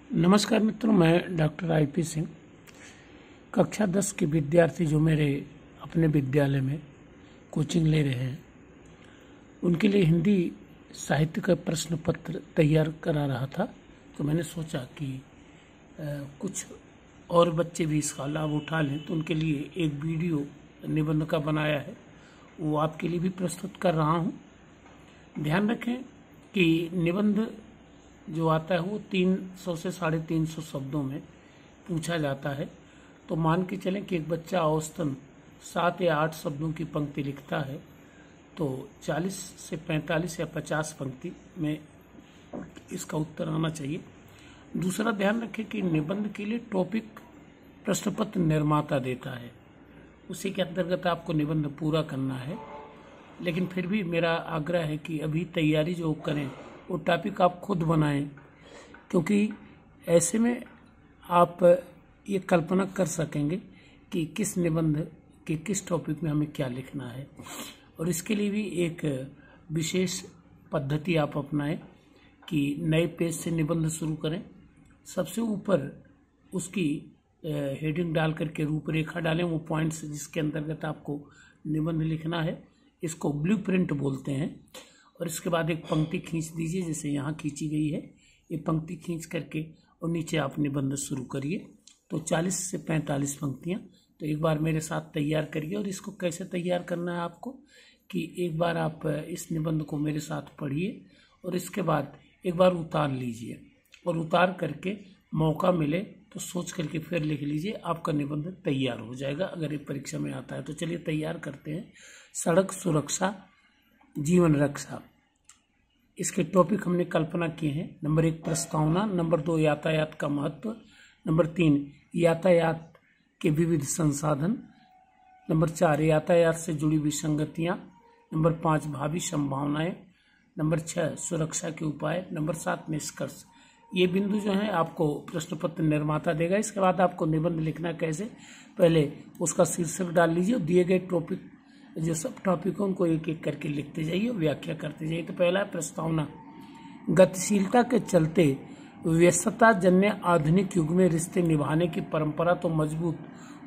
नमस्कार मित्रों, मैं डॉक्टर आईपी सिंह। कक्षा 10 के विद्यार्थी जो मेरे अपने विद्यालय में कोचिंग ले रहे हैं, उनके लिए हिंदी साहित्य का प्रश्न पत्र तैयार करा रहा था। तो मैंने सोचा कि कुछ और बच्चे भी इसका लाभ उठा लें, तो उनके लिए एक वीडियो निबंध का बनाया है, वो आपके लिए भी प्रस्तुत कर रहा हूँ। ध्यान रखें कि निबंध जो आता है वो 300 से 350 शब्दों में पूछा जाता है। तो मान के चलें कि एक बच्चा औसतन 7 या 8 शब्दों की पंक्ति लिखता है, तो 40 से 45 या 50 पंक्ति में इसका उत्तर आना चाहिए। दूसरा, ध्यान रखें कि निबंध के लिए टॉपिक प्रश्न पत्र निर्माता देता है, उसी के अंतर्गत आपको निबंध पूरा करना है। लेकिन फिर भी मेरा आग्रह है कि अभी तैयारी जो करें वो टॉपिक आप खुद बनाएं, क्योंकि ऐसे में आप ये कल्पना कर सकेंगे कि किस निबंध के किस टॉपिक में हमें क्या लिखना है। और इसके लिए भी एक विशेष पद्धति आप अपनाएं कि नए पेज से निबंध शुरू करें। सबसे ऊपर उसकी हेडिंग डाल करके रूपरेखा डालें, वो पॉइंट्स जिसके अंतर्गत आपको निबंध लिखना है, इसको ब्लूप्रिंट बोलते हैं। और इसके बाद एक पंक्ति खींच दीजिए, जैसे यहाँ खींची गई है, ये पंक्ति खींच करके और नीचे आप निबंध शुरू करिए। तो 40 से 45 पंक्तियाँ। तो एक बार मेरे साथ तैयार करिए। और इसको कैसे तैयार करना है आपको कि एक बार आप इस निबंध को मेरे साथ पढ़िए और इसके बाद एक बार उतार लीजिए, और उतार करके मौका मिले तो सोच करके फिर लिख लीजिए, आपका निबंध तैयार हो जाएगा अगर ये परीक्षा में आता है। तो चलिए तैयार करते हैं। सड़क सुरक्षा जीवन रक्षा, इसके टॉपिक हमने कल्पना किए हैं। नंबर 1 प्रस्तावना, नंबर 2 यातायात का महत्व, नंबर 3 यातायात के विविध संसाधन, नंबर 4 यातायात से जुड़ी विसंगतियां, नंबर 5 भावी संभावनाएं, नंबर 6 सुरक्षा के उपाय, नंबर 7 निष्कर्ष। ये बिंदु जो है आपको प्रश्न पत्र निर्माता देगा। इसके बाद आपको निबंध लिखना कैसे, पहले उसका शीर्षक डाल लीजिए और दिए गए टॉपिक जो सब टॉपिक है उनको एक एक करके लिखते जाइए और व्याख्या करते जाइए। तो पहला है प्रस्तावना। गतिशीलता के चलते व्यस्तता जन्य आधुनिक युग में रिश्ते निभाने की परंपरा तो मजबूत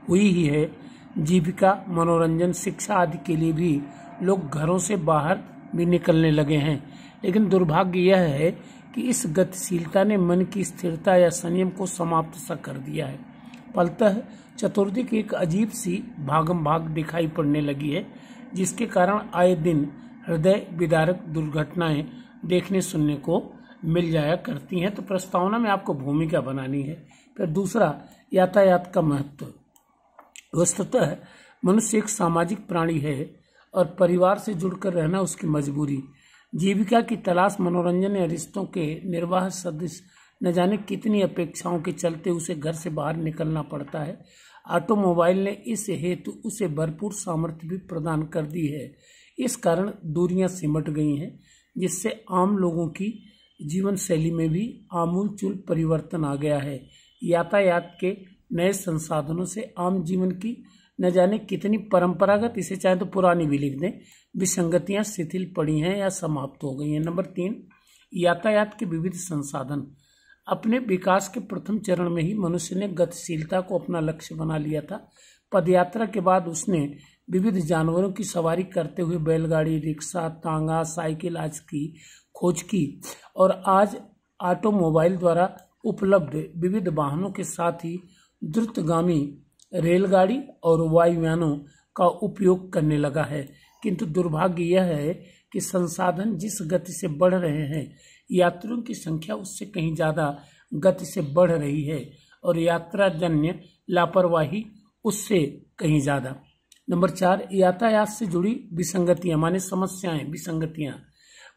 हुई ही है, जीविका, मनोरंजन, शिक्षा आदि के लिए भी लोग घरों से बाहर भी निकलने लगे हैं। लेकिन दुर्भाग्य यह है कि इस गतिशीलता ने मन की स्थिरता या संयम को समाप्त सा कर दिया है। फलतः चतुर्थी की एक अजीब सी भागम भाग दिखाई पड़ने लगी है, जिसके कारण आए दिन हृदय विदारक दुर्घटनाएं देखने सुनने को मिल जाया करती हैं। तो प्रस्तावना में आपको भूमिका बनानी है। फिर दूसरा, यातायात का महत्व। वस्तुतः मनुष्य एक सामाजिक प्राणी है और परिवार से जुड़कर रहना उसकी मजबूरी। जीविका की तलाश, मनोरंजन या रिश्तों के निर्वाह सदृश न जाने कितनी अपेक्षाओं के चलते उसे घर से बाहर निकलना पड़ता है। ऑटोमोबाइल ने इस हेतु उसे भरपूर सामर्थ्य भी प्रदान कर दी है। इस कारण दूरियां सिमट गई हैं, जिससे आम लोगों की जीवन शैली में भी आमूलचूल परिवर्तन आ गया है। यातायात के नए संसाधनों से आम जीवन की न जाने कितनी परंपरागत, इसे चाहे तो पुरानी भी लिख दें, विसंगतियां शिथिल पड़ी हैं या समाप्त हो गई हैं। नंबर 3 यातायात के विविध संसाधन। अपने विकास के प्रथम चरण में ही मनुष्य ने गतिशीलता को अपना लक्ष्य बना लिया था। पदयात्रा के बाद उसने विविध जानवरों की सवारी करते हुए बैलगाड़ी, रिक्शा, तांगा, साइकिल आदि की खोज की, और आज ऑटोमोबाइल द्वारा उपलब्ध विविध वाहनों के साथ ही द्रुतगामी रेलगाड़ी और वायुयानों का उपयोग करने लगा है। किंतु दुर्भाग्य यह है कि संसाधन जिस गति से बढ़ रहे हैं, यात्रियों की संख्या उससे कहीं ज्यादा गति से बढ़ रही है, और यात्राजन्य लापरवाही उससे कहीं ज्यादा। नंबर 4 यातायात से जुड़ी विसंगतियां, माने समस्याएं, विसंगतियां।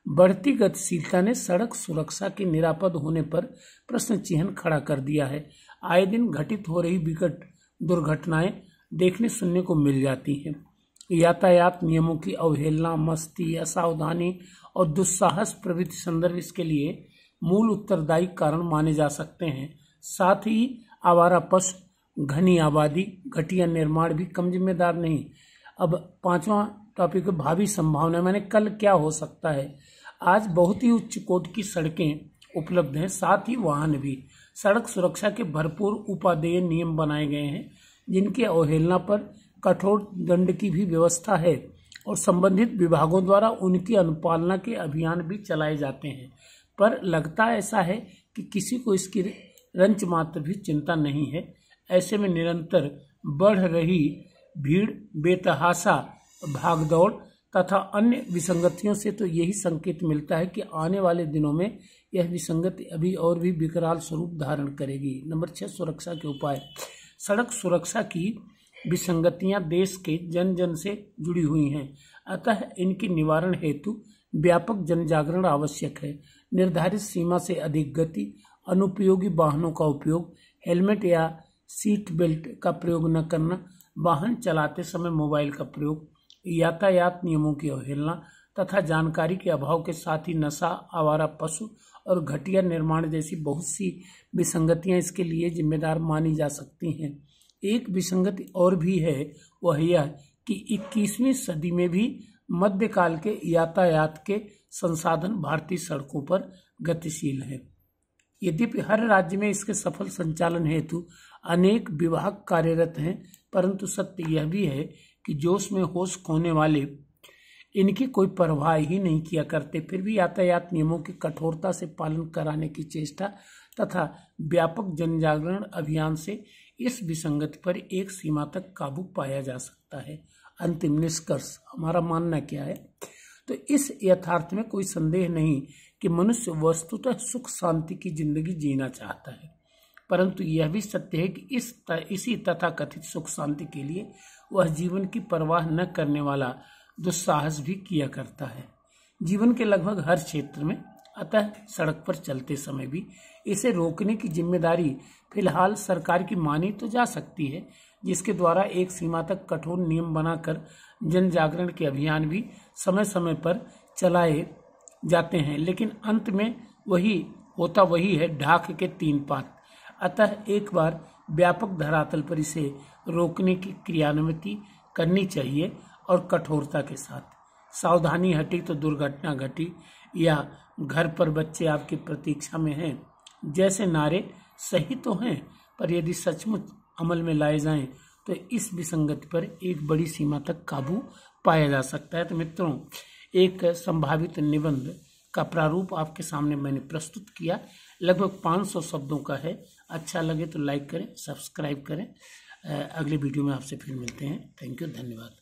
बढ़ती गतिशीलता ने सड़क सुरक्षा के निरापद होने पर प्रश्न चिन्ह खड़ा कर दिया है। आए दिन घटित हो रही विकट दुर्घटनाएं देखने सुनने को मिल जाती हैं। यातायात नियमों की अवहेलना, मस्ती, असावधानी और दुस्साहस प्रभृति संदर्भ इसके लिए मूल उत्तरदायी कारण माने जा सकते हैं। साथ ही आवारा पशु, घनी आबादी, घटिया निर्माण भी कम जिम्मेदार नहीं। अब 5वां टॉपिक भावी संभावना, मैंने कल क्या हो सकता है। आज बहुत ही उच्च कोटि की सड़कें उपलब्ध हैं, साथ ही वाहन भी। सड़क सुरक्षा के भरपूर उपादेय नियम बनाए गए हैं, जिनकी अवहेलना पर कठोर दंड की भी व्यवस्था है और संबंधित विभागों द्वारा उनकी अनुपालना के अभियान भी चलाए जाते हैं। पर लगता ऐसा है कि किसी को इसकी रंच मात्र भी चिंता नहीं है। ऐसे में निरंतर बढ़ रही भीड़, बेतहाशा भागदौड़ तथा अन्य विसंगतियों से तो यही संकेत मिलता है कि आने वाले दिनों में यह विसंगति अभी और भी विकराल स्वरूप धारण करेगी। नंबर 6, सुरक्षा के उपाय। सड़क सुरक्षा की विसंगतियां देश के जन जन से जुड़ी हुई हैं, अतः इनके निवारण हेतु व्यापक जन जागरण आवश्यक है। निर्धारित सीमा से अधिक गति, अनुपयोगी वाहनों का उपयोग, हेलमेट या सीट बेल्ट का प्रयोग न करना, वाहन चलाते समय मोबाइल का प्रयोग, यातायात नियमों की अवहेलना तथा जानकारी के अभाव के साथ ही नशा, आवारा पशु और घटिया निर्माण जैसी बहुत सी विसंगतियां इसके लिए जिम्मेदार मानी जा सकती हैं। एक विसंगति और भी है, वह यह कि 21वीं सदी में भी मध्यकाल के यातायात के संसाधन भारतीय सड़कों पर गतिशील हैं। यद्यपि हर राज्य में इसके सफल संचालन हेतु अनेक विभाग कार्यरत हैं, परंतु सत्य यह भी है कि जोश में होश खोने वाले इनकी कोई परवाह ही नहीं किया करते। फिर भी यातायात नियमों की कठोरता से पालन कराने की चेष्टा तथा व्यापक जन जागरण अभियान से इस विसंगति पर एक सीमा तक काबू पाया जा सकता है। अंतिम निष्कर्ष, हमारा मानना क्या है? तो इस यथार्थ में कोई संदेह नहीं कि मनुष्य वस्तुतः सुख शांति की जिंदगी जीना चाहता है, परंतु यह भी सत्य है कि इसी तथाकथित सुख शांति के लिए वह जीवन की परवाह न करने वाला दुस्साहस भी किया करता है। जीवन के लगभग हर क्षेत्र में, अतः सड़क पर चलते समय भी इसे रोकने की जिम्मेदारी फिलहाल सरकार की मानी तो जा सकती है, जिसके द्वारा एक सीमा तक कठोर नियम बनाकर जन जागरण के अभियान भी समय समय पर चलाए जाते हैं, लेकिन अंत में वही है ढाक के 3 पात। अतः एक बार व्यापक धरातल पर इसे रोकने की क्रियान्विति करनी चाहिए और कठोरता के साथ। सावधानी हटी तो दुर्घटना घटी या घर पर बच्चे आपकी प्रतीक्षा में हैं जैसे नारे सही तो हैं, पर यदि सचमुच अमल में लाए जाएं तो इस विसंगति पर एक बड़ी सीमा तक काबू पाया जा सकता है। तो मित्रों, एक संभावित निबंध का प्रारूप आपके सामने मैंने प्रस्तुत किया, लगभग 500 शब्दों का है। अच्छा लगे तो लाइक करें, सब्सक्राइब करें। अगले वीडियो में आपसे फिर मिलते हैं। थैंक यू, धन्यवाद।